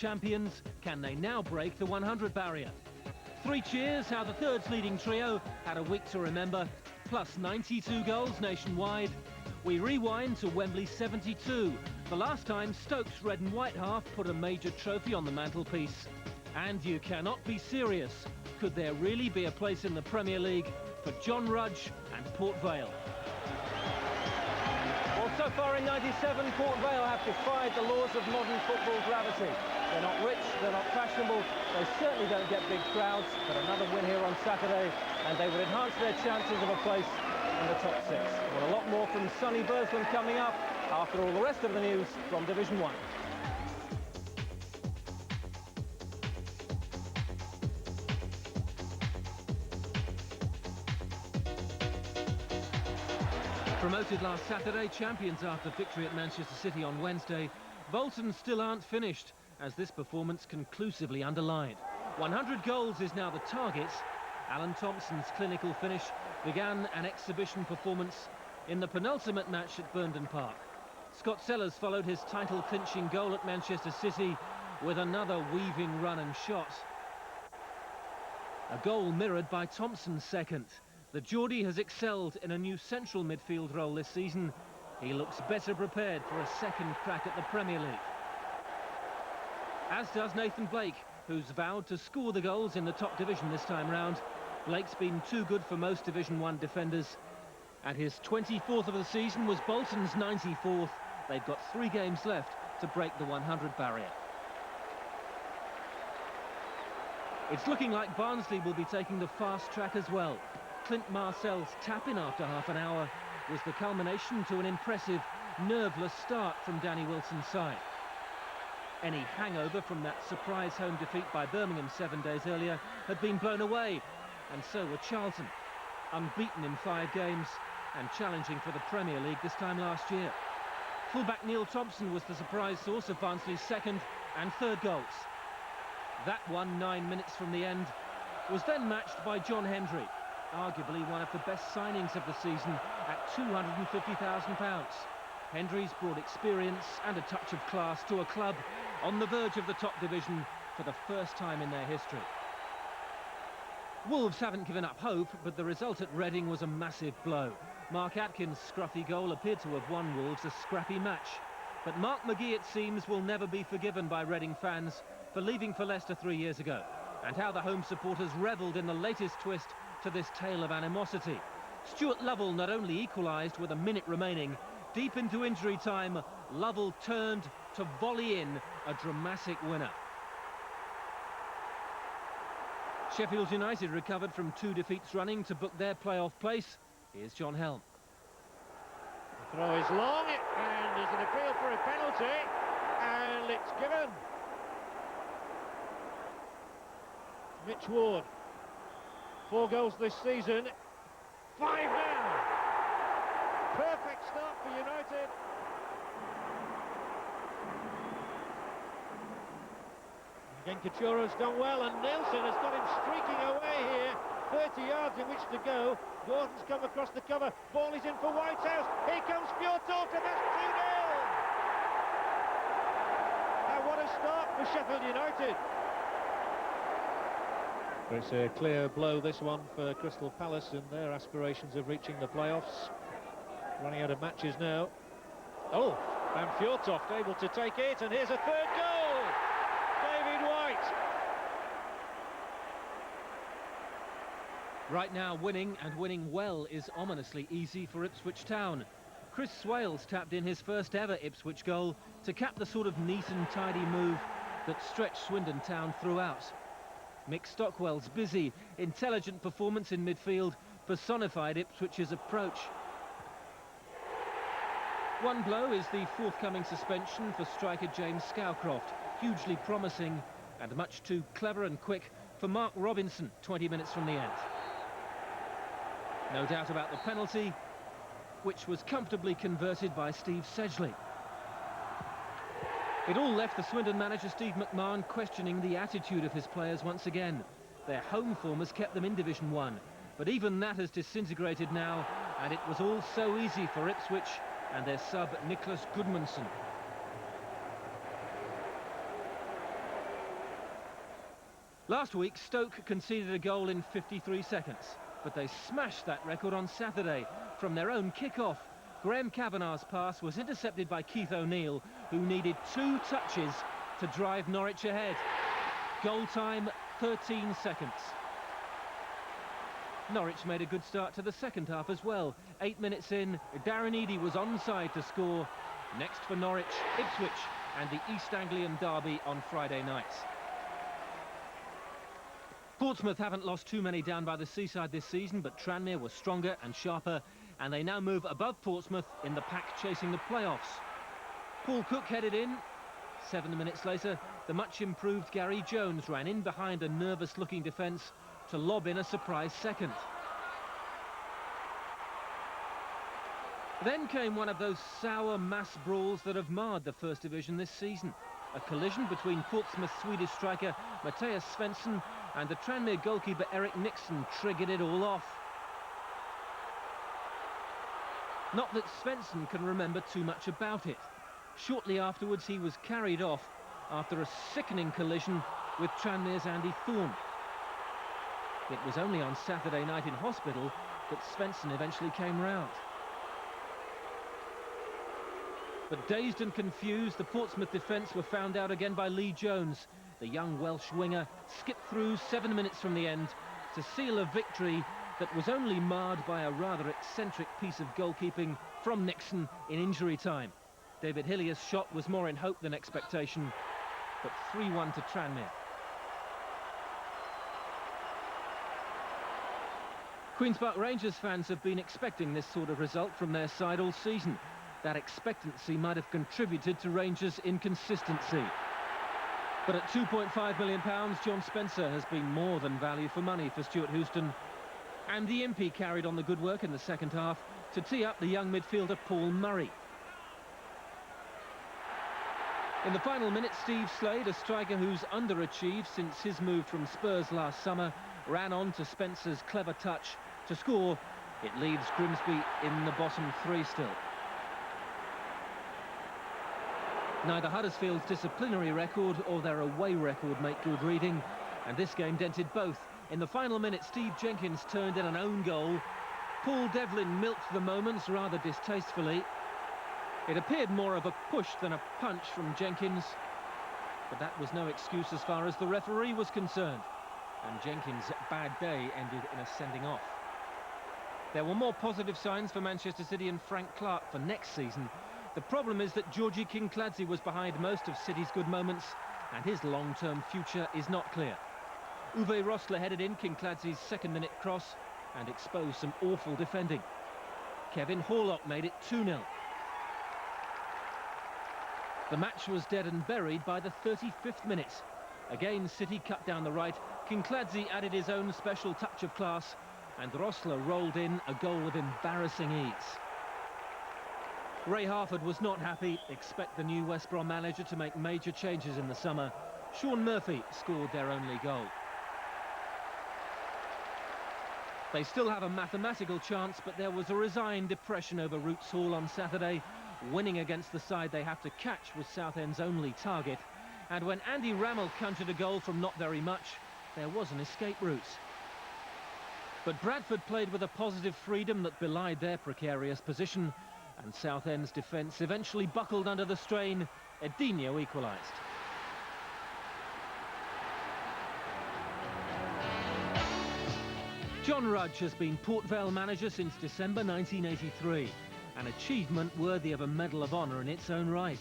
champions. Can they now break the 100 barrier? 3 cheers, how the thirds leading trio had a week to remember, plus 92 goals nationwide. We rewind to Wembley 72, the last time Stoke's red and white half put a major trophy on the mantelpiece. And you cannot be serious. Could there really be a place in the Premier League for John Rudge and Port Vale? Well, so far in 97, Port Vale have defied the laws of modern football gravity. They're not rich, they're not fashionable, they certainly don't get big crowds, but another win here on Saturday, and they would enhance their chances of a place in the top 6. Well, a lot more from sunny Burslem coming up after all the rest of the news from Division 1. Promoted last Saturday, champions after victory at Manchester City on Wednesday, Bolton still aren't finished, as this performance conclusively underlined. 100 goals is now the target. Alan Thompson's clinical finish began an exhibition performance in the penultimate match at Burnden Park. Scott Sellers followed his title-clinching goal at Manchester City with another weaving run and shot. A goal mirrored by Thompson's second. The Geordie has excelled in a new central midfield role this season. He looks better prepared for a second crack at the Premier League. As does Nathan Blake, who's vowed to score the goals in the top division this time round. Blake's been too good for most Division 1 defenders. And his 24th of the season was Bolton's 94th. They've got 3 games left to break the 100 barrier. It's looking like Barnsley will be taking the fast track as well. Clint Marcel's tap-in after half an hour was the culmination to an impressive, nerveless start from Danny Wilson's side. Any hangover from that surprise home defeat by Birmingham 7 days earlier had been blown away, and so were Charlton, unbeaten in 5 games and challenging for the Premier League this time last year. Fullback Neil Thompson was the surprise source of Barnsley's second and third goals. That one 9 minutes from the end was then matched by John Hendry, arguably one of the best signings of the season at £250,000. Hendry's brought experience and a touch of class to a club on the verge of the top division for the first time in their history. Wolves haven't given up hope, but the result at Reading was a massive blow. Mark Atkins' scruffy goal appeared to have won Wolves a scrappy match. But Mark McGee, it seems, will never be forgiven by Reading fans for leaving for Leicester 3 years ago, and how the home supporters revelled in the latest twist to this tale of animosity. Stuart Lovell not only equalised with a minute remaining, deep into injury time, Lovell turned to volley in a dramatic winner. Sheffield United recovered from 2 defeats running to book their playoff place. Here's John Helm. The throw is long, and there's an appeal for a penalty, and it's given. Mitch Ward, 4 goals this season, 5 now. Perfect start for United. Again, Cachuro's done well, and Nielsen has got him streaking away here. 30 yards in which to go. Gordon's come across the cover. Ball is in for Whitehouse. Here comes Fjortoft, and that's 2-0. And what a start for Sheffield United. It's a clear blow, this one, for Crystal Palace and their aspirations of reaching the playoffs. Running out of matches now. Oh, and Fjortoft able to take it, and here's a third goal! David White! Right now, winning, and winning well, is ominously easy for Ipswich Town. Chris Swales tapped in his first ever Ipswich goal to cap the sort of neat and tidy move that stretched Swindon Town throughout. Mick Stockwell's busy, intelligent performance in midfield personified Ipswich's approach. One blow is the forthcoming suspension for striker James Scowcroft, hugely promising and much too clever and quick for Mark Robinson 20 minutes from the end. No doubt about the penalty, which was comfortably converted by Steve Sedgley. It all left the Swindon manager Steve McMahon questioning the attitude of his players once again. Their home form has kept them in Division 1, but even that has disintegrated now, and it was all so easy for Ipswich and their sub Nicholas Goodmanson. Last week, Stoke conceded a goal in 53 seconds, but they smashed that record on Saturday from their own kick-off. Graham Kavanagh's pass was intercepted by Keith O'Neill, who needed 2 touches to drive Norwich ahead. Goal time, 13 seconds. Norwich made a good start to the second half as well. 8 minutes in, Darren Eadie was onside to score. Next for Norwich, Ipswich and the East Anglian derby on Friday nights. Portsmouth haven't lost too many down by the seaside this season, but Tranmere was stronger and sharper, and they now move above Portsmouth in the pack chasing the playoffs. Paul Cook headed in. 7 minutes later, the much-improved Gary Jones ran in behind a nervous-looking defence to lob in a surprise second. Then came one of those sour mass brawls that have marred the First Division this season. A collision between Portsmouth's Swedish striker Mattias Svensson and the Tranmere goalkeeper Eric Nixon triggered it all off. Not that Svensson can remember too much about it. Shortly afterwards, he was carried off after a sickening collision with Tranmere's Andy Thorne. It was only on Saturday night in hospital that Svensson eventually came round. But dazed and confused, the Portsmouth defence were found out again by Lee Jones. The young Welsh winger skipped through 7 minutes from the end to seal a victory that was only marred by a rather eccentric piece of goalkeeping from Nixon in injury time. David Hillier's shot was more in hope than expectation, but 3-1 to Tranmere. Queen's Park Rangers fans have been expecting this sort of result from their side all season. That expectancy might have contributed to Rangers' inconsistency. But at £2.5 million, John Spencer has been more than value for money for Stuart Houston. And the Impey carried on the good work in the second half to tee up the young midfielder Paul Murray. In the final minute, Steve Slade, a striker who's underachieved since his move from Spurs last summer, ran on to Spencer's clever touch to score. It leaves Grimsby in the bottom 3 still. Neither Huddersfield's disciplinary record or their away record make good reading, and this game dented both. In the final minute, Steve Jenkins turned in an own goal. Paul Devlin milked the moments rather distastefully. It appeared more of a push than a punch from Jenkins, but that was no excuse as far as the referee was concerned, and Jenkins' bad day ended in a sending off. There were more positive signs for Manchester City and Frank Clark for next season. The problem is that Georgie Kincladze was behind most of City's good moments, and his long-term future is not clear. Uwe Rosler headed in Kincladze's second-minute cross and exposed some awful defending. Kevin Horlock made it 2-0. The match was dead and buried by the 35th minute. Again, City cut down the right. Kincladze added his own special touch of class, and Rosler rolled in a goal of embarrassing ease. Ray Harford was not happy. Expect the new West Brom manager to make major changes in the summer. Sean Murphy scored their only goal. They still have a mathematical chance, but there was a resigned depression over Roots Hall on Saturday. Winning against the side they have to catch was Southend's only target. And when Andy Rammell conjured a goal from not very much, there was an escape route. But Bradford played with a positive freedom that belied their precarious position, and Southend's defence eventually buckled under the strain. Edinho equalised. John Rudge has been Port Vale manager since December 1983. An achievement worthy of a Medal of Honour in its own right.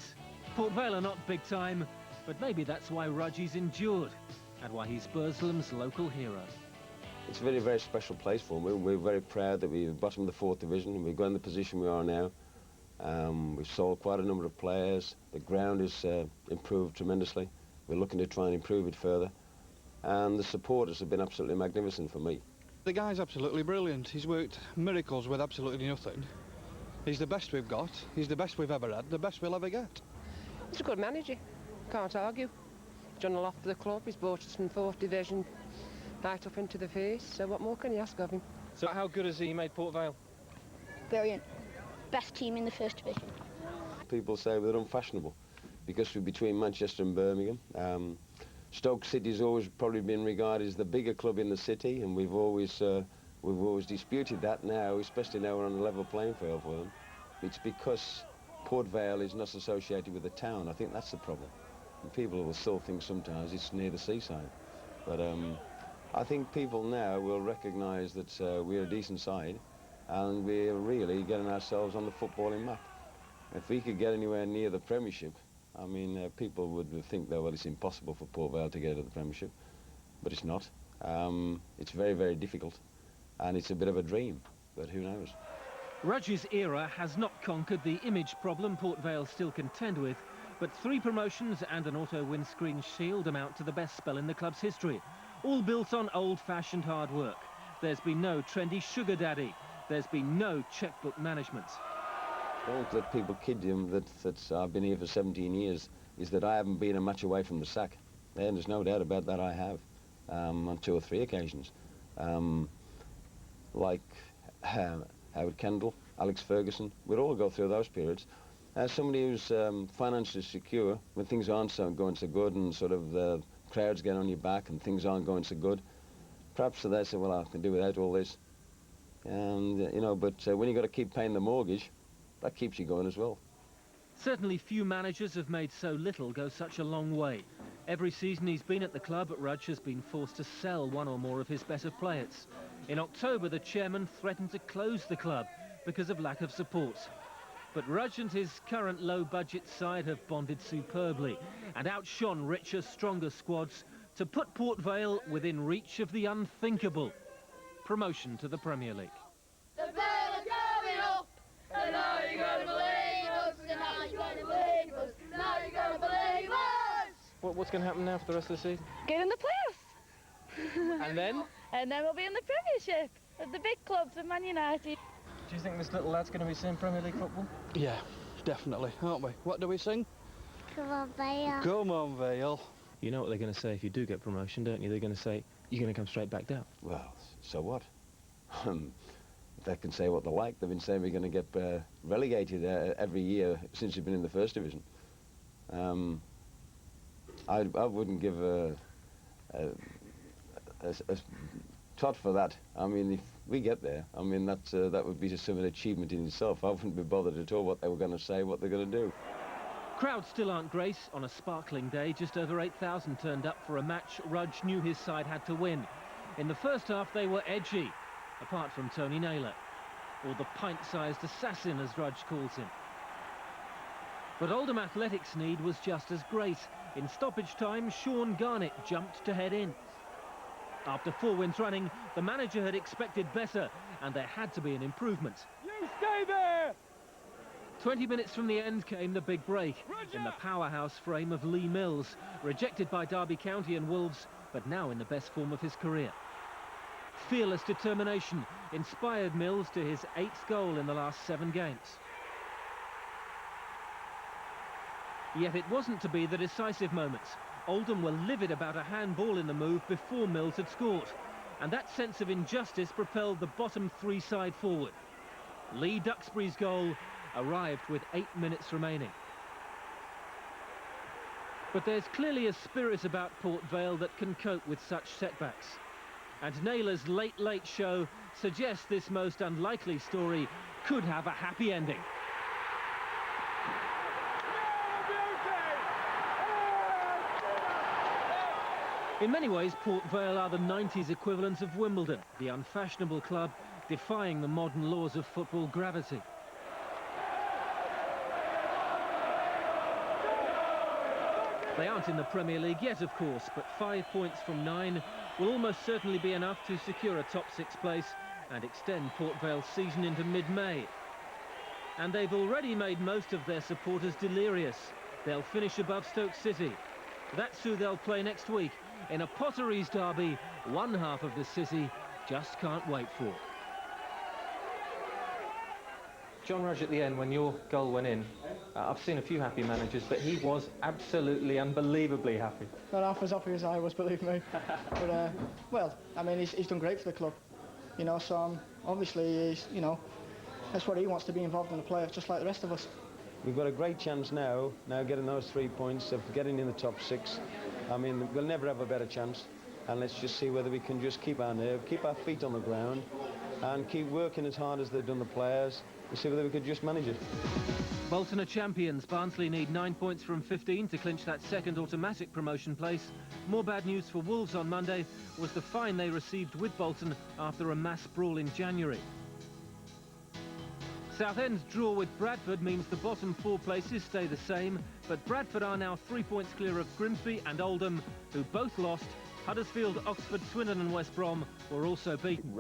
Port Vale are not big time, but maybe that's why Rudge's endured, and why he's Burslem's local hero. It's a very, very special place for me. We're very proud that we're bottom of the 4th division, and we've got in the position we are now. We've sold quite a number of players. The ground is improved tremendously. We're looking to try and improve it further. And the supporters have been absolutely magnificent for me. The guy's absolutely brilliant. He's worked miracles with absolutely nothing. He's the best we've got. He's the best we've ever had, the best we'll ever get. He's a good manager. Can't argue. He's done a lot for the club. He's brought us from 4th division right up into the first. So what more can you ask of him? So how good has he made Port Vale? Brilliant. Best team in the 1st division. People say we're unfashionable because we're between Manchester and Birmingham. Stoke City's always probably been regarded as the bigger club in the city, and we've always disputed that now, especially now we're on a level playing field for them. It's because Port Vale is not associated with the town. I think that's the problem. And people will still think sometimes it's near the seaside. But I think people now will recognise that we're a decent side, and we're really getting ourselves on the footballing map. If we could get anywhere near the Premiership, I mean, people would think that, well, it's impossible for Port Vale to get to the Premiership, but it's not. It's very, very difficult, and it's a bit of a dream, but who knows? Rudge's era has not conquered the image problem Port Vale still contend with, but 3 promotions and an auto windscreen shield amount to the best spell in the club's history, all built on old-fashioned hard work. There's been no trendy sugar daddy. There's been no checkbook management. Don't let people kid you that I've been here for 17 years, is that I haven't been a match away from the sack. And there's no doubt about that, I have, on 2 or 3 occasions. Like Howard Kendall, Alex Ferguson, we'd all go through those periods. As somebody who's financially secure, when things aren't going so good and sort of the crowds get on your back and things aren't going so good, perhaps they say, well, I can do without all this. And, you know, but when you've got to keep paying the mortgage, that keeps you going as well. Certainly few managers have made so little go such a long way. Every season he's been at the club, Rudge has been forced to sell 1 or more of his better players. In October, the chairman threatened to close the club because of lack of support. But Rudge and his current low-budget side have bonded superbly and outshone richer, stronger squads to put Port Vale within reach of the unthinkable: promotion to the Premier League. The Vale are going up, and now you're going to believe us, and now you're going to believe us, now you're going to believe us! What's going to happen now for the rest of the season? Get in the playoffs. And then? And then we'll be in the Premiership, at the big clubs of Man United. Do you think this little lad's going to be seeing Premier League football? Yeah, definitely, aren't we? What do we sing? Come on, Vale. Come on, Vale. You know what they're going to say if you do get promotion, don't you? They're going to say, you're going to come straight back down. Well, so what? They can say what they like. They've been saying we're going to get relegated every year since we've been in the First Division. I wouldn't give a tot for that. I mean, if we get there, I mean, that would be just some achievement in itself. I wouldn't be bothered at all what they were going to say, what they're going to do. Crowds still aren't great. On a sparkling day, just over 8,000 turned up for a match Rudge knew his side had to win. In the first half, they were edgy, apart from Tony Naylor, or the pint-sized assassin, as Rudge calls him. But Oldham Athletics' need was just as great. In stoppage time, Sean Garnett jumped to head in. After 4 wins running, the manager had expected better, and there had to be an improvement. You stay there! 20 minutes from the end came the big break in the powerhouse frame of Lee Mills, rejected by Derby County and Wolves, but now in the best form of his career. Fearless determination inspired Mills to his 8th goal in the last 7 games. Yet it wasn't to be the decisive moments. Oldham were livid about a handball in the move before Mills had scored, and that sense of injustice propelled the bottom 3 side forward. Lee Duxbury's goal arrived with 8 minutes remaining. But there's clearly a spirit about Port Vale that can cope with such setbacks. And Naylor's late show suggests this most unlikely story could have a happy ending. In many ways, Port Vale are the 90s equivalent of Wimbledon, the unfashionable club defying the modern laws of football gravity. They aren't in the Premier League yet, of course, but 5 points from 9 will almost certainly be enough to secure a top 6 place and extend Port Vale's season into mid-May. And they've already made most of their supporters delirious. They'll finish above Stoke City. That's who they'll play next week in a Potteries derby one half of the city just can't wait for. John Rudge, at the end, when your goal went in, I've seen a few happy managers, but he was absolutely unbelievably happy. Not half as happy as I was, believe me. But, well, I mean, he's done great for the club, you know, so obviously, he's, you know, that's what he wants, to be involved in the playoffs, just like the rest of us. We've got a great chance now getting those 3 points, of getting in the top 6. I mean, we'll never have a better chance, and let's just see whether we can just keep our nerve, keep our feet on the ground, and keep working as hard as they've done the players, and see whether we could just manage it. Bolton are champions. Barnsley need 9 points from 15 to clinch that second automatic promotion place. More bad news for Wolves on Monday was the fine they received with Bolton after a mass brawl in January. Southend's draw with Bradford means the bottom 4 places stay the same, but Bradford are now 3 points clear of Grimsby and Oldham, who both lost. Huddersfield, Oxford, Swindon and West Brom were also beaten.